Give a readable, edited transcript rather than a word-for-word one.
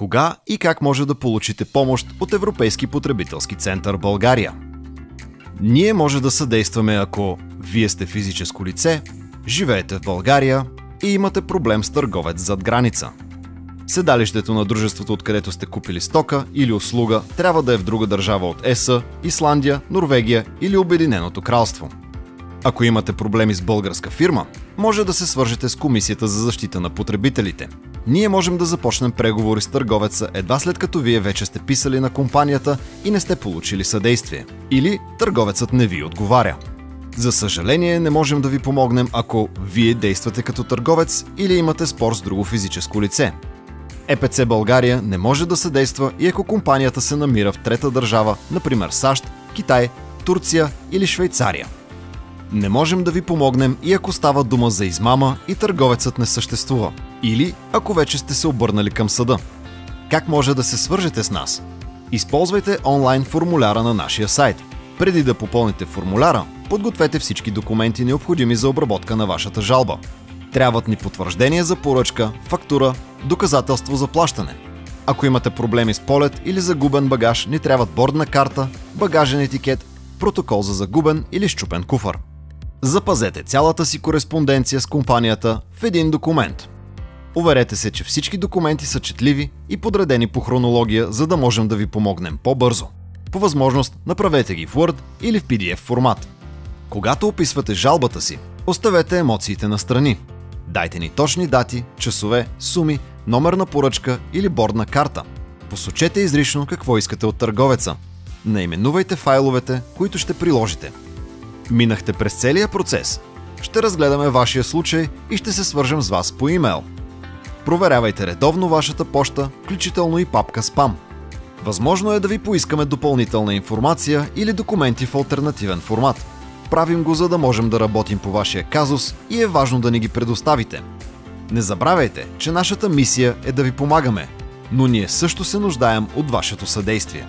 Кога и как може да получите помощ от Европейски потребителски център България? Ние може да съдействаме, ако вие сте физическо лице, живеете в България и имате проблем с търговец зад граница. Седалището на дружеството, откъдето сте купили стока или услуга, трябва да е в друга държава от ЕС, Исландия, Норвегия или Обединеното кралство. Ако имате проблеми с българска фирма, може да се свържете с Комисията за защита на потребителите. Ние можем да започнем преговори с търговеца едва след като вие вече сте писали на компанията и не сте получили съдействие. Или търговецът не ви отговаря. За съжаление, не можем да ви помогнем, ако вие действате като търговец или имате спор с друго физическо лице. ЕПЦ България не може да съдейства и ако компанията се намира в трета държава, например САЩ, Китай, Турция или Швейцария. Не можем да ви помогнем и ако става дума за измама и търговецът не съществува. Или ако вече сте се обърнали към съда. Как може да се свържете с нас? Използвайте онлайн формуляра на нашия сайт. Преди да попълните формуляра, подгответе всички документи, необходими за обработка на вашата жалба. Трябват ни потвърждение за поръчка, фактура, доказателство за плащане. Ако имате проблеми с полет или загубен багаж, ни трябват бордна карта, багажен етикет, протокол за загубен или счупен куфар. Запазете цялата си кореспонденция с компанията в един документ. Уверете се, че всички документи са четливи и подредени по хронология, за да можем да ви помогнем по-бързо. По възможност, направете ги в Word или в PDF формат. Когато описвате жалбата си, оставете емоциите настрани. Дайте ни точни дати, часове, суми, номер на поръчка или бордна карта. Посочете изрично какво искате от търговеца. Наименувайте файловете, които ще приложите. Минахте през целия процес. Ще разгледаме вашия случай и ще се свържем с вас по имейл. Проверявайте редовно вашата поща, включително и папка спам. Възможно е да ви поискаме допълнителна информация или документи в алтернативен формат. Правим го, за да можем да работим по вашия казус и е важно да ни ги предоставите. Не забравяйте, че нашата мисия е да ви помагаме, но ние също се нуждаем от вашето съдействие.